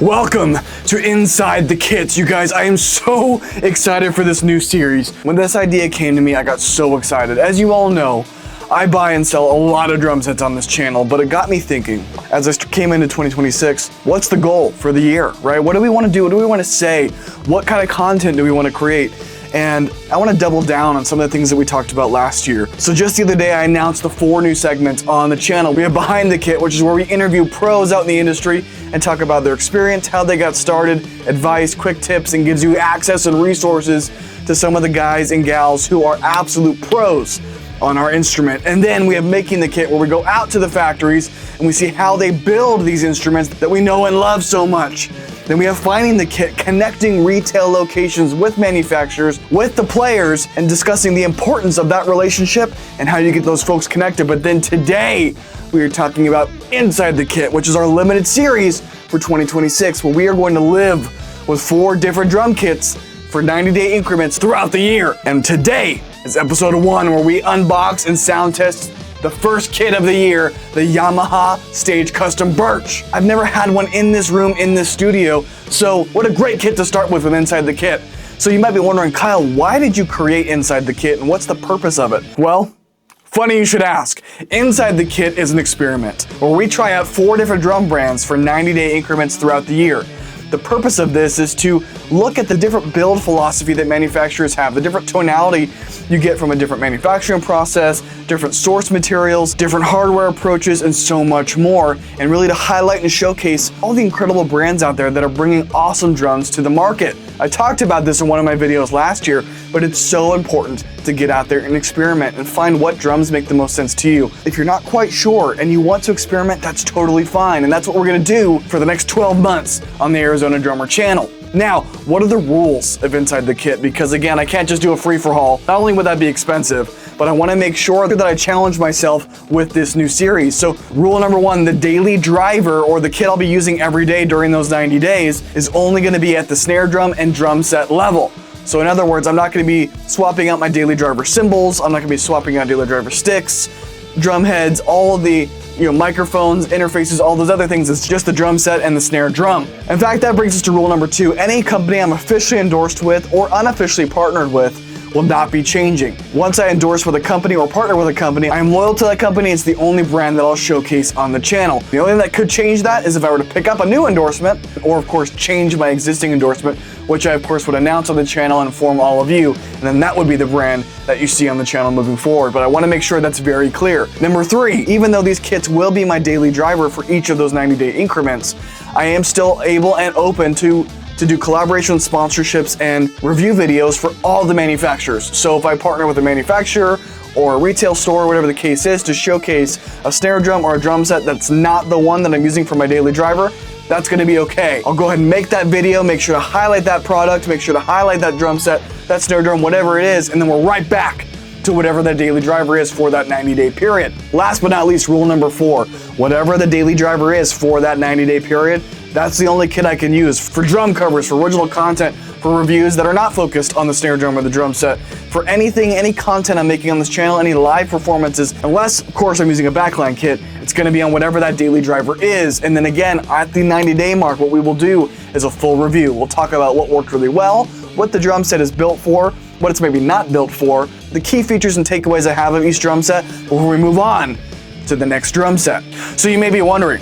Welcome to Inside the Kits. You guys, I am so excited for this new series. When this idea came to me, I got so excited. As you all know, I buy and sell a lot of drum sets on this channel, but it got me thinking, as I came into 2026, what's the goal for the year, right? What do we want to do? What do we want to say? What kind of content do we want to create? And I want to double down on some of the things that we talked about last year. So just the other day, I announced the 4 new segments on the channel. We have Behind the Kit, which is where we interview pros out in the industry and talk about their experience, how they got started, advice, quick tips, and gives you access and resources to some of the guys and gals who are absolute pros on our instrument. And then we have Making the Kit, where we go out to the factories and we see how they build these instruments that we know and love so much. Then we have Finding the Kit, connecting retail locations with manufacturers, with the players, and discussing the importance of that relationship and how you get those folks connected. But then today, we are talking about Inside the Kit, which is our limited series for 2026, where we are going to live with 4 different drum kits for 90-day increments throughout the year. And today is episode 1, where we unbox and sound test the first kit of the year, the Yamaha Stage Custom Birch. I've never had one in this room, in this studio, so what a great kit to start with Inside the Kit. So you might be wondering, Kyle, why did you create Inside the Kit and what's the purpose of it? Well, funny you should ask. Inside the Kit is an experiment where we try out 4 different drum brands for 90-day increments throughout the year. The purpose of this is to look at the different build philosophy that manufacturers have, the different tonality you get from a different manufacturing process, different source materials, different hardware approaches, and so much more, and really to highlight and showcase all the incredible brands out there that are bringing awesome drums to the market. I talked about this in one of my videos last year, but it's so important to get out there and experiment and find what drums make the most sense to you. If you're not quite sure and you want to experiment, that's totally fine, and that's what we're gonna do for the next 12 months on the Arizona Drummer channel. Now, what are the rules of Inside the Kit? Because again, I can't just do a free-for-all. Not only would that be expensive, but I want to make sure that I challenge myself with this new series. So rule number 1, the daily driver, or the kit I'll be using every day during those 90 days, is only going to be at the snare drum and drum set level. So in other words, I'm not going to be swapping out my daily driver cymbals, I'm not going to be swapping out daily driver sticks, drum heads, all of the microphones, interfaces, all those other things. It's just the drum set and the snare drum. In fact, that brings us to rule number 2. Any company I'm officially endorsed with or unofficially partnered with will not be changing. Once I endorse with a company or partner with a company, I am loyal to that company. It's the only brand that I'll showcase on the channel. The only thing that could change that is if I were to pick up a new endorsement, or of course change my existing endorsement, which I of course would announce on the channel and inform all of you, and then that would be the brand that you see on the channel moving forward. But I want to make sure that's very clear. Number 3, even though these kits will be my daily driver for each of those 90-day increments, I am still able and open to do collaboration sponsorships and review videos for all the manufacturers. So if I partner with a manufacturer or a retail store, whatever the case is, to showcase a snare drum or a drum set that's not the one that I'm using for my daily driver, that's gonna be okay. I'll go ahead and make that video, make sure to highlight that product, make sure to highlight that drum set, that snare drum, whatever it is, and then we're right back to whatever that daily driver is for that 90-day period. Last but not least, rule number 4, whatever the daily driver is for that 90-day period, that's the only kit I can use for drum covers, for original content, for reviews that are not focused on the snare drum or the drum set, for anything, any content I'm making on this channel, any live performances, unless, of course, I'm using a backline kit, it's gonna be on whatever that daily driver is. And then again, at the 90-day mark, what we will do is a full review. We'll talk about what worked really well, what the drum set is built for, what it's maybe not built for, the key features and takeaways I have of each drum set before we move on to the next drum set. So you may be wondering,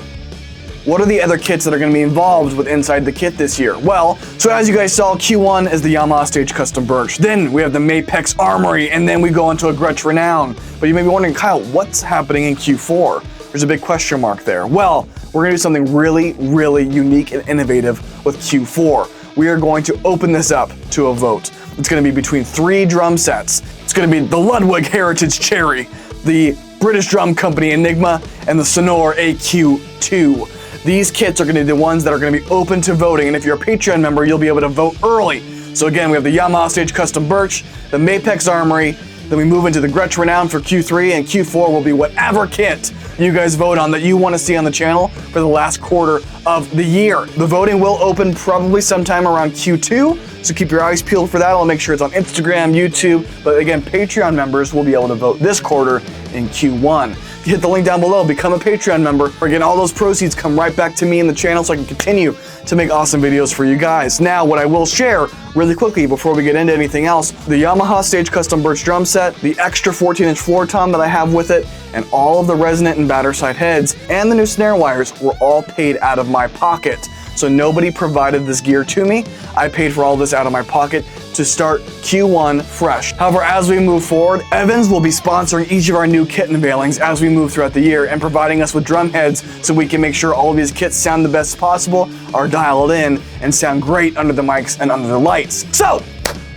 what are the other kits that are going to be involved with Inside the Kit this year? Well, so as you guys saw, Q1 is the Yamaha Stage Custom Birch. Then we have the Mapex Armory, and then we go into a Gretsch Renown. But you may be wondering, Kyle, what's happening in Q4? There's a big question mark there. Well, we're going to do something really, really unique and innovative with Q4. We are going to open this up to a vote. It's going to be between 3 drum sets. It's going to be the Ludwig Heritage Cherry, the British Drum Company Enigma, and the Sonore AQ2. These kits are going to be the ones that are going to be open to voting, and if you're a Patreon member, you'll be able to vote early. So again, we have the Yamaha Stage Custom Birch, the Mapex Armory, then we move into the Gretsch Renown for Q3, and Q4 will be whatever kit you guys vote on that you want to see on the channel for the last quarter of the year. The voting will open probably sometime around Q2, so keep your eyes peeled for that. I'll make sure it's on Instagram, YouTube, but again, Patreon members will be able to vote this quarter in Q1. hit the link down below, become a Patreon member. Again, all those proceeds come right back to me and the channel so I can continue to make awesome videos for you guys. Now, what I will share really quickly before we get into anything else, the Yamaha Stage Custom Birch drum set, the extra 14-inch floor tom that I have with it, and all of the resonant and batter side heads, and the new snare wires were all paid out of my pocket. So nobody provided this gear to me. I paid for all this out of my pocket to start Q1 fresh. However, as we move forward, Evans will be sponsoring each of our new kit unveilings as we move throughout the year and providing us with drum heads so we can make sure all of these kits sound the best possible, are dialed in, and sound great under the mics and under the lights. So,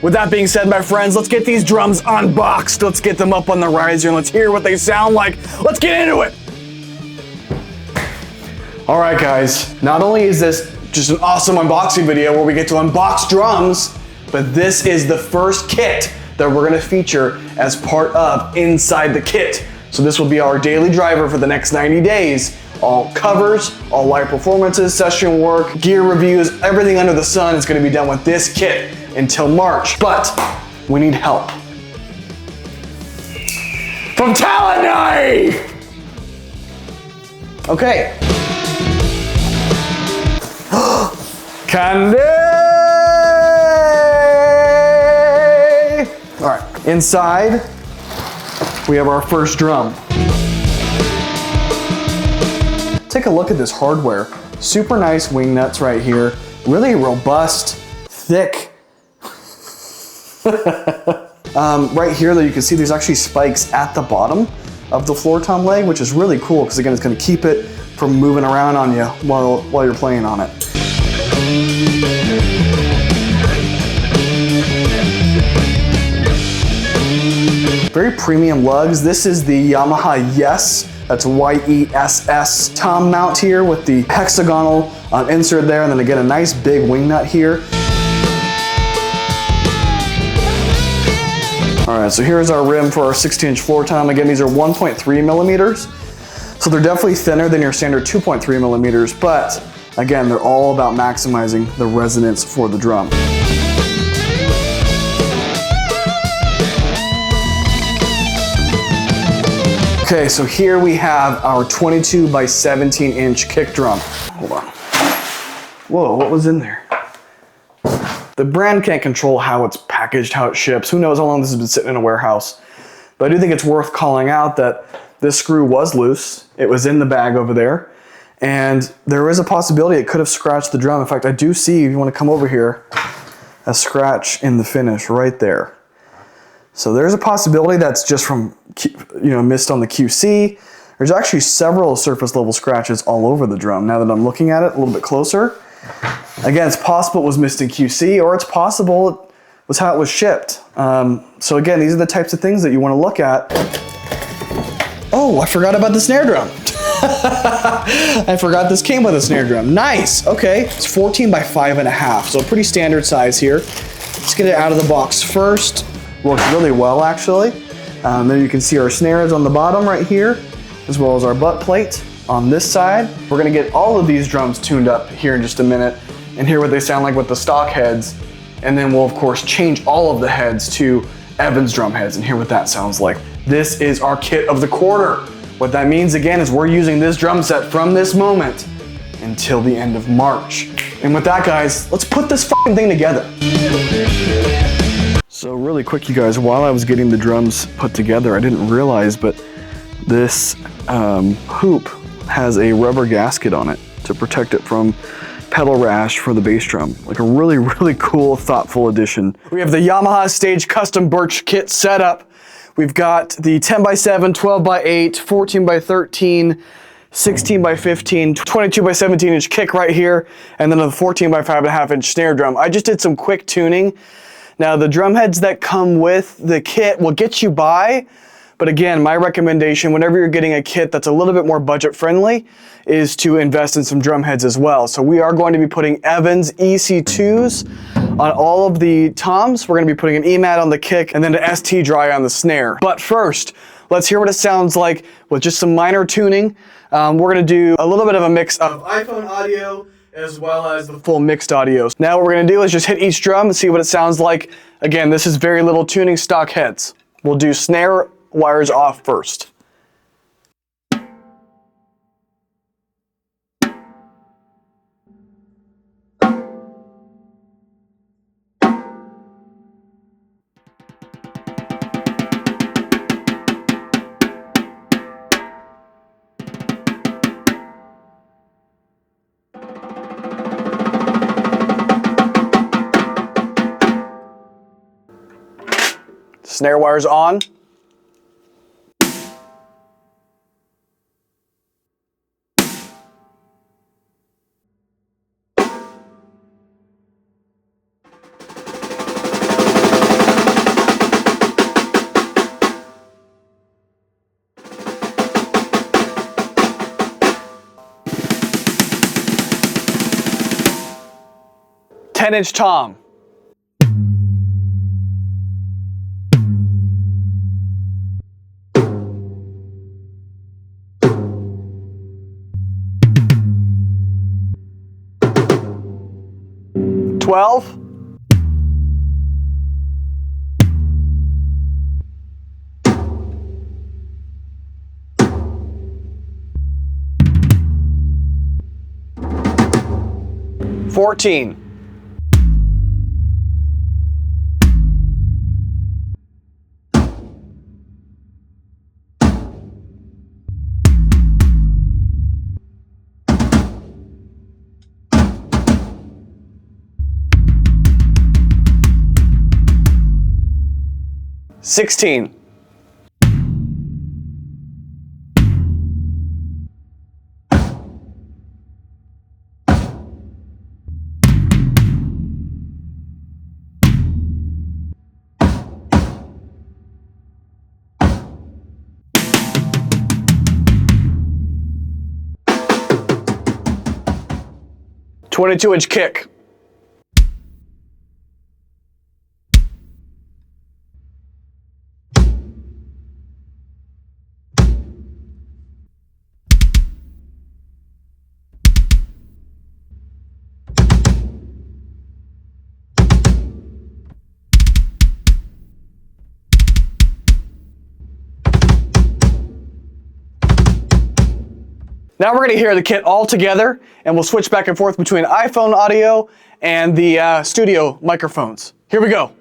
with that being said, my friends, let's get these drums unboxed. Let's get them up on the riser and let's hear what they sound like. Let's get into it. All right, guys, not only is this just an awesome unboxing video where we get to unbox drums, but this is the first kit that we're gonna feature as part of Inside the Kit. So this will be our daily driver for the next 90 days. All covers, all live performances, session work, gear reviews, everything under the sun is gonna be done with this kit until March. But we need help from Talent. Okay. Candy! All right, inside, we have our first drum. Take a look at this hardware. Super nice wing nuts right here. Really robust, thick. Right here, though, you can see there's actually spikes at the bottom of the floor tom leg, which is really cool because again, it's gonna keep it from moving around on you while you're playing on it. Very premium lugs. This is the Yamaha Yes, that's Y-E-S-S tom mount here with the hexagonal insert there, and then again a nice big wing nut here. All right, so here's our rim for our 16-inch floor tom. Again, these are 1.3 millimeters, so they're definitely thinner than your standard 2.3 millimeters, but again, they're all about maximizing the resonance for the drum. Okay, so here we have our 22 by 17 inch kick drum. Hold on. Whoa, what was in there? The brand can't control how it's packaged, how it ships. Who knows how long this has been sitting in a warehouse. But I do think it's worth calling out that this screw was loose. It was in the bag over there. And there is a possibility it could have scratched the drum. In fact, I do see, if you want to come over here, a scratch in the finish right there. So there's a possibility that's just from, missed on the QC. There's actually several surface level scratches all over the drum. Now that I'm looking at it a little bit closer, again, it's possible it was missed in QC, or it's possible it was how it was shipped. So again, these are the types of things that you want to look at. Oh, I forgot about the snare drum. I forgot this came with a snare drum. Nice, okay. It's 14 by 5.5, so a pretty standard size here. Let's get it out of the box first. Works really well, actually. Then you can see our snares on the bottom right here, as well as our butt plate on this side. We're gonna get all of these drums tuned up here in just a minute and hear what they sound like with the stock heads. And then we'll, of course, change all of the heads to Evans drum heads and hear what that sounds like. This is our kit of the quarter. What that means, again, is we're using this drum set from this moment until the end of March. And with that, guys, let's put this fucking thing together. So really quick, you guys, while I was getting the drums put together, I didn't realize, but this hoop has a rubber gasket on it to protect it from pedal rash for the bass drum. Like a really, really cool, thoughtful addition. We have the Yamaha Stage Custom Birch kit set up. We've got the 10 by 7, 12 by 8, 14 by 13, 16 by 15, 22 by 17 inch kick right here, and then a 14 by 5.5 inch snare drum. I just did some quick tuning. Now the drum heads that come with the kit will get you by, but again, my recommendation whenever you're getting a kit that's a little bit more budget friendly is to invest in some drum heads as well. So we are going to be putting Evans EC2s on all of the toms. We're going to be putting an EMAT on the kick and then an ST dry on the snare. But first, let's hear what it sounds like with just some minor tuning. We're going to do a little bit of a mix of iPhone audio as well as the full mixed audio. Now what we're gonna do is just hit each drum and see what it sounds like. Again, this is very little tuning, stock heads. We'll do snare wires off first. Snare wire's on. Ten-inch tom. $12. $14. $16. $22-inch kick. Now we're going to hear the kit all together, and we'll switch back and forth between iPhone audio and the studio microphones. Here we go.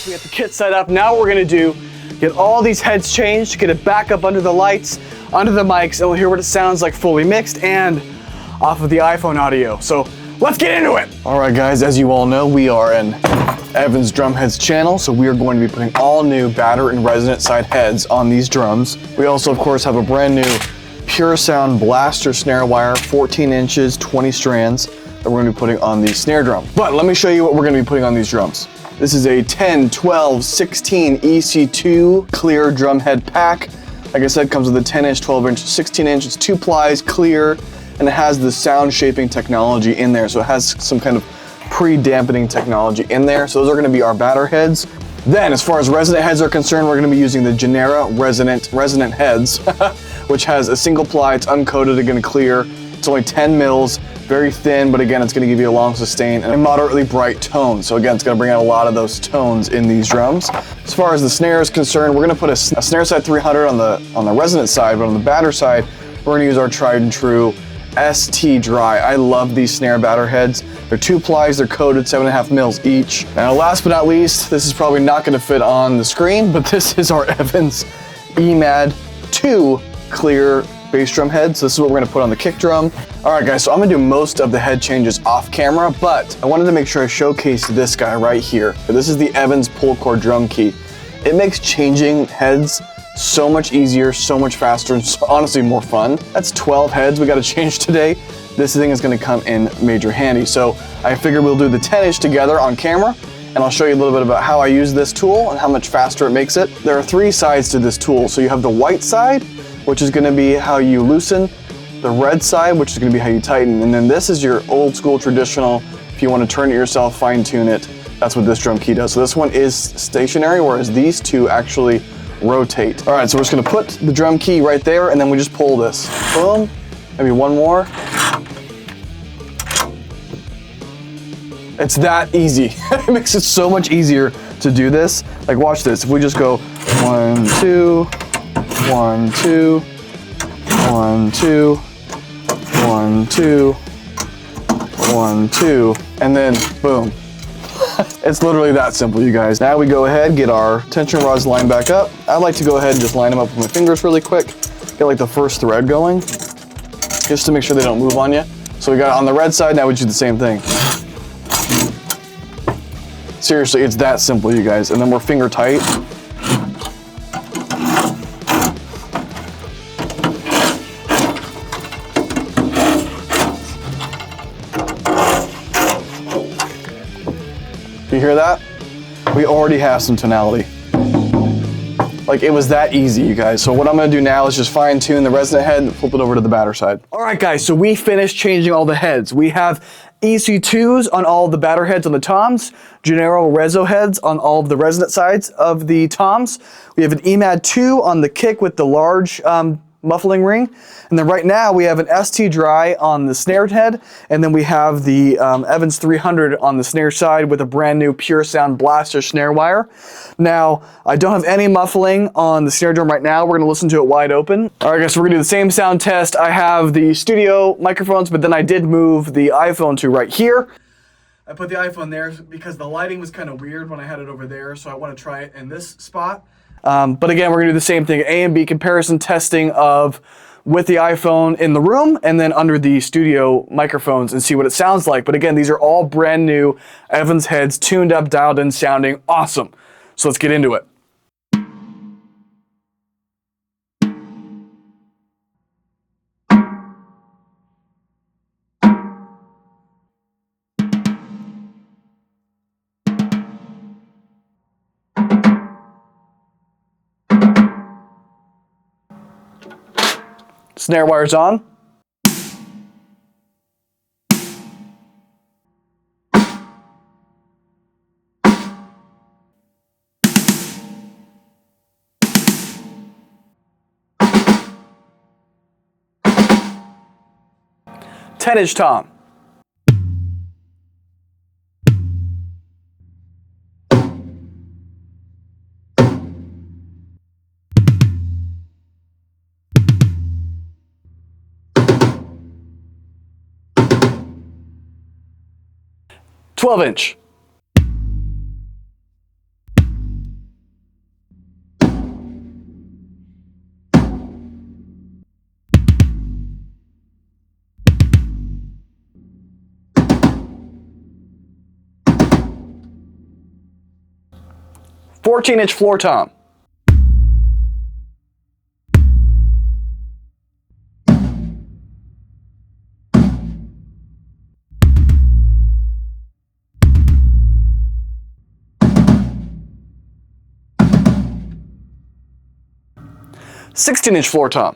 We got the kit set up. Now what we're gonna do, get all these heads changed, get it back up under the lights, under the mics, and we'll hear what it sounds like fully mixed and off of the iPhone audio. So let's get into it. All right guys, as you all know, we are in Evan's Drumheads channel, so we are going to be putting all new batter and resonant side heads on these drums. We also of course have a brand new Pure Sound Blaster snare wire, 14 inches, 20 strands, that we're gonna be putting on the snare drum. But let me show you what we're gonna be putting on these drums. This is a 10, 12, 16 EC2 clear drum head pack. Like I said, comes with a 10 inch, 12 inch, 16 inch, it's 2 plies, clear, and it has the sound shaping technology in there. So it has some kind of pre-dampening technology in there. So those are gonna be our batter heads. Then as far as resonant heads are concerned, we're gonna be using the Genera resonant heads, which has a single ply, it's uncoated, it's gonna clear, It's only 10 mils, very thin, but again, it's gonna give you a long sustain and a moderately bright tone. So again, it's gonna bring out a lot of those tones in these drums. As far as the snare is concerned, we're gonna put a snare side 300 on the resonant side, but on the batter side, we're gonna use our tried and true ST Dry. I love these snare batter heads. They're 2 plies, they're coated 7.5 mils each. Now last but not least, this is probably not gonna fit on the screen, but this is our Evans EMAD 2 clear bass drum head. So this is what we're gonna put on the kick drum. All right guys, so I'm gonna do most of the head changes off camera, but I wanted to make sure I showcased this guy right here. This is the Evans pull cord drum key. It makes changing heads so much easier, so much faster, and honestly more fun. That's 12 heads we gotta change today. This thing is gonna come in major handy. So I figured we'll do the 10-inch together on camera, and I'll show you a little bit about how I use this tool and how much faster it makes it. There are 3 sides to this tool. So you have the white side, which is gonna be how you loosen, the red side, which is gonna be how you tighten, and then this is your old school traditional, if you wanna turn it yourself, fine tune it, that's what this drum key does. So this one is stationary, whereas these 2 actually rotate. All right, so we're just gonna put the drum key right there, and then we just pull this. Boom, maybe one more. It's that easy. It makes it so much easier to do this. Like watch this, if we just go 1, 2, 1, 2, 1, 2, 1, 2, 1, 2, and then boom. It's literally that simple, you guys. Now we go ahead, get our tension rods lined back up. I like to go ahead and just line them up with my fingers really quick. Get like the first thread going, just to make sure they don't move on you. So we got on the red side, now we do the same thing. Seriously, it's that simple, you guys. And then we're finger tight. You hear that? We already have some tonality. Like it was that easy, you guys. So what I'm gonna do now is just fine tune the resonant head and flip it over to the batter side. All right guys, so we finished changing all the heads. We have EC2s on all of the batter heads on the toms, Gennaro Rezo heads on all of the resonant sides of the toms. We have an EMAD 2 on the kick with the large muffling ring. And then right now we have an ST Dry on the snare head, and then we have the Evans 300 on the snare side with a brand new Pure Sound Blaster snare wire. Now, I don't have any muffling on the snare drum right now. We're gonna listen to it wide open. All right guys, so we're gonna do the same sound test. I have the studio microphones, but then I did move the iPhone to right here. I put the iPhone there because the lighting was kind of weird when I had it over there, so I want to try it in this spot. But again, we're gonna do the same thing, A and B comparison testing of with the iPhone in the room and then under the studio microphones and see what it sounds like. But again, these are all brand new Evans heads, tuned up, dialed in, sounding awesome. So let's get into it. Snare wire's on. Ten-inch tom. Twelve-inch. Fourteen-inch floor tom. Sixteen-inch floor tom.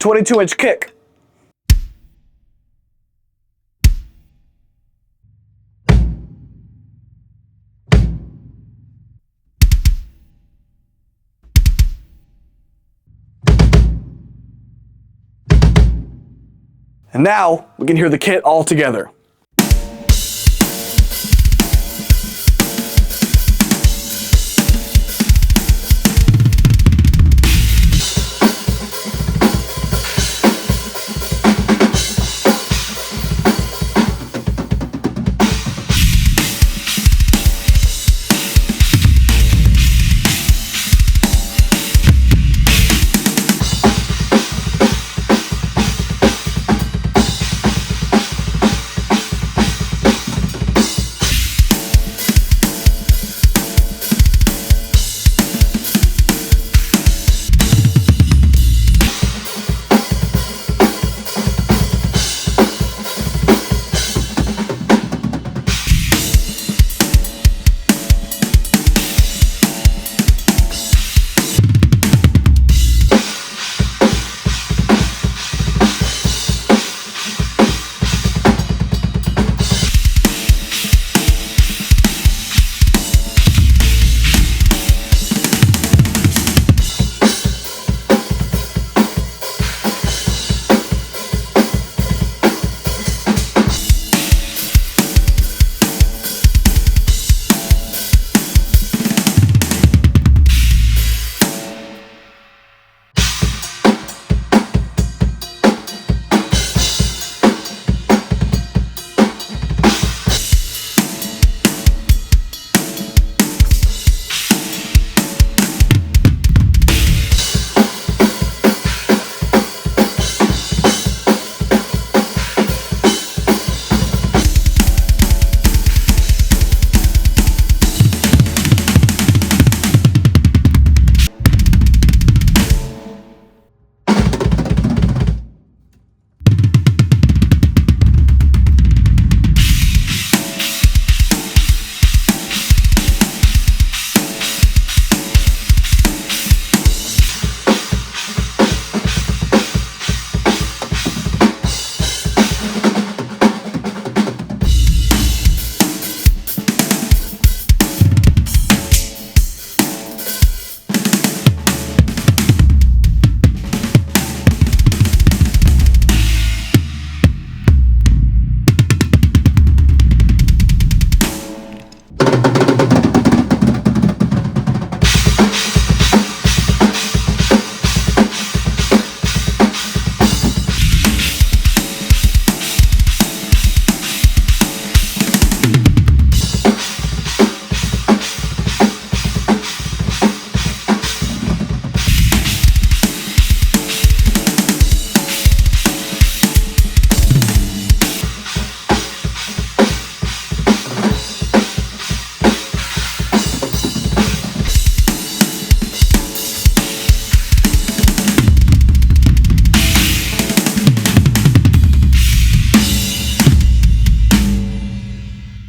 22-inch kick. And now we can hear the kit all together.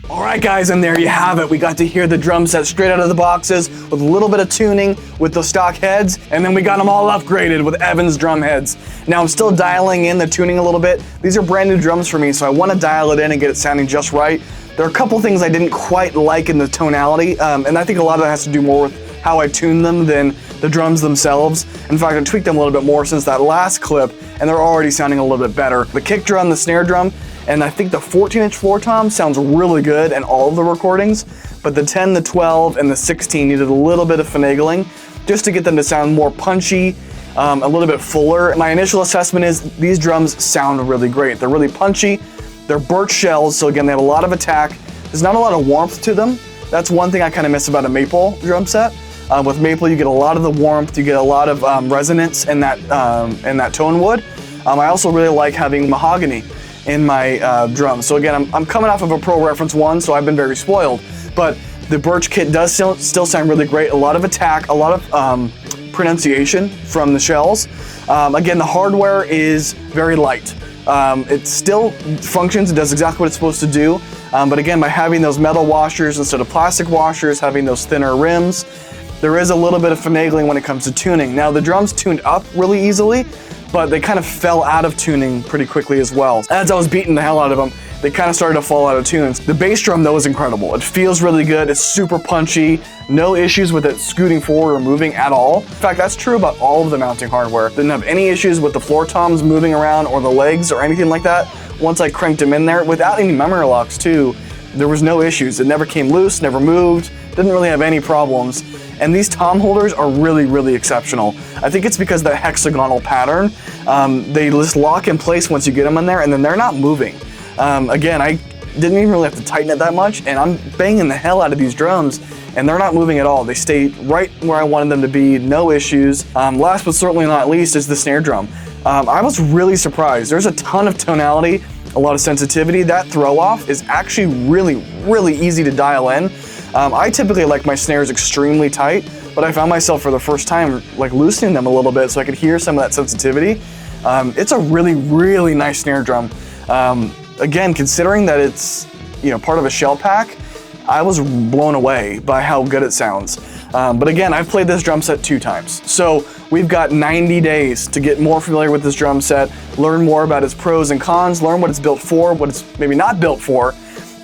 Alright guys, and there you have it. We got to hear the drum set straight out of the boxes with a little bit of tuning with the stock heads, and then we got them all upgraded with Evans drum heads. Now I'm still dialing in the tuning a little bit. These are brand new drums for me, so I want to dial it in and get it sounding just right. There are a couple things I didn't quite like in the tonality, and I think a lot of that has to do more with how I tune them than the drums themselves. In fact, I tweaked them a little bit more since that last clip, and they're already sounding a little bit better. The kick drum, the snare drum, and I think the 14-inch floor tom sounds really good in all of the recordings, but the 10, the 12, and the 16 needed a little bit of finagling just to get them to sound more punchy, a little bit fuller. My initial assessment is these drums sound really great. They're really punchy. They're birch shells, so again, they have a lot of attack. There's not a lot of warmth to them. That's one thing I kind of miss about a maple drum set. With maple, you get a lot of the warmth, you get a lot of resonance in that tone wood. I also really like having mahogany in my drums. So again, I'm coming off of a Pro Reference 1, so I've been very spoiled. But the birch kit does still sound really great. A lot of attack, a lot of pronunciation from the shells. Again, the hardware is very light. It still functions, it does exactly what it's supposed to do. But again, by having those metal washers instead of plastic washers, having those thinner rims, there is a little bit of finagling when it comes to tuning. Now the drum's tuned up really easily, but they kind of fell out of tuning pretty quickly as well. As I was beating the hell out of them, they kind of started to fall out of tune. The bass drum though is incredible. It feels really good, it's super punchy, no issues with it scooting forward or moving at all. In fact, that's true about all of the mounting hardware. Didn't have any issues with the floor toms moving around or the legs or anything like that. Once I cranked them in there, without any memory locks too, there was no issues. It never came loose, never moved, didn't really have any problems. And these tom holders are really, really exceptional. I think it's because of that hexagonal pattern. They just lock in place once you get them in there, and then they're not moving. Again, I didn't even really have to tighten it that much, and I'm banging the hell out of these drums, and they're not moving at all. They stay right where I wanted them to be, no issues. Last but certainly not least is the snare drum. I was really surprised. There's a ton of tonality, a lot of sensitivity. That throw off is actually really, really easy to dial in. I typically like my snares extremely tight, but I found myself for the first time like loosening them a little bit so I could hear some of that sensitivity. It's a really, really nice snare drum. Again, considering that it's, you know, part of a shell pack, I was blown away by how good it sounds. But again, I've played this drum set 2 times. So we've got 90 days to get more familiar with this drum set, learn more about its pros and cons, learn what it's built for, what it's maybe not built for,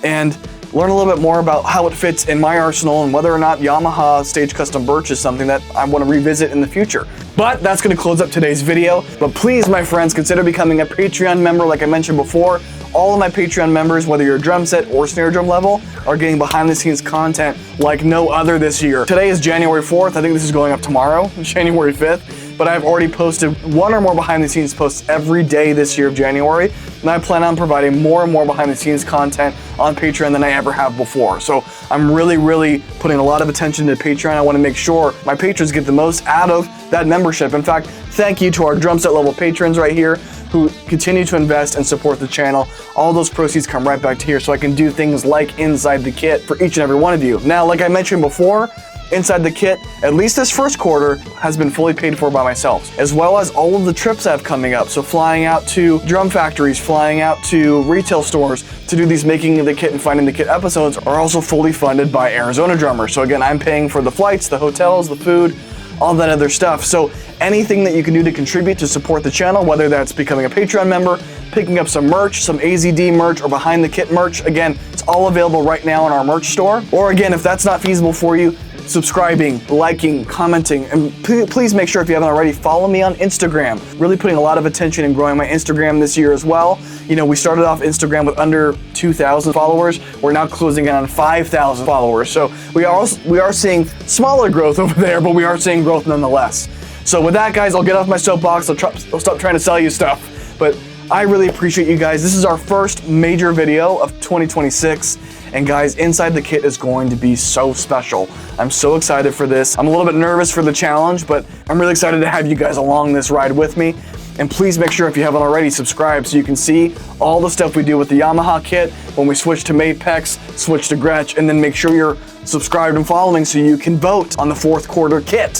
and learn a little bit more about how it fits in my arsenal and whether or not Yamaha Stage Custom Birch is something that I want to revisit in the future. But that's going to close up today's video. But please, my friends, consider becoming a Patreon member like I mentioned before. All of my Patreon members, whether you're drum set or snare drum level, are getting behind the scenes content like no other this year. Today is January 4th. I think this is going up tomorrow, January 5th. But I've already posted 1 or more behind the scenes posts every day this year of January. And I plan on providing more and more behind the scenes content on Patreon than I ever have before. So I'm really, really putting a lot of attention to Patreon. I want to make sure my patrons get the most out of that membership. In fact, thank you to our drum set level patrons right here who continue to invest and support the channel. All those proceeds come right back to here so I can do things like Inside the Kit for each and every one of you. Now, like I mentioned before, Inside the Kit, at least this first quarter, has been fully paid for by myself, as well as all of the trips I have coming up. So flying out to drum factories, flying out to retail stores to do these Making the Kit and Finding the Kit episodes are also fully funded by Arizona Drummer. So again, I'm paying for the flights, the hotels, the food, all that other stuff. So anything that you can do to contribute to support the channel, whether that's becoming a Patreon member, picking up some merch, some AZD merch, or Behind the Kit merch, again, it's all available right now in our merch store. Or again, if that's not feasible for you, subscribing, liking, commenting, and please make sure if you haven't already, follow me on Instagram. Really putting a lot of attention in growing my Instagram this year as well. You know, we started off Instagram with under 2,000 followers. We're now closing in on 5,000 followers. So we are seeing smaller growth over there, but we are seeing growth nonetheless. So with that, guys, I'll get off my soapbox. I'll stop trying to sell you stuff. But I really appreciate you guys. This is our first major video of 2026. And guys, Inside the Kit is going to be so special. I'm so excited for this. I'm a little bit nervous for the challenge, but I'm really excited to have you guys along this ride with me. And please make sure if you haven't already, subscribe so you can see all the stuff we do with the Yamaha kit, when we switch to Mapex, switch to Gretsch, and then make sure you're subscribed and following so you can vote on the 4th quarter kit.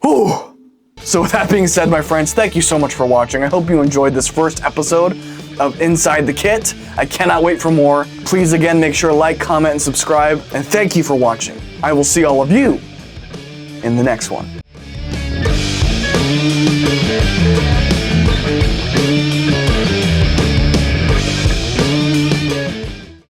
Whew. So with that being said, my friends, thank you so much for watching. I hope you enjoyed this first episode of Inside the Kit. I cannot wait for more. Please again, make sure to like, comment, and subscribe. And thank you for watching. I will see all of you in the next one.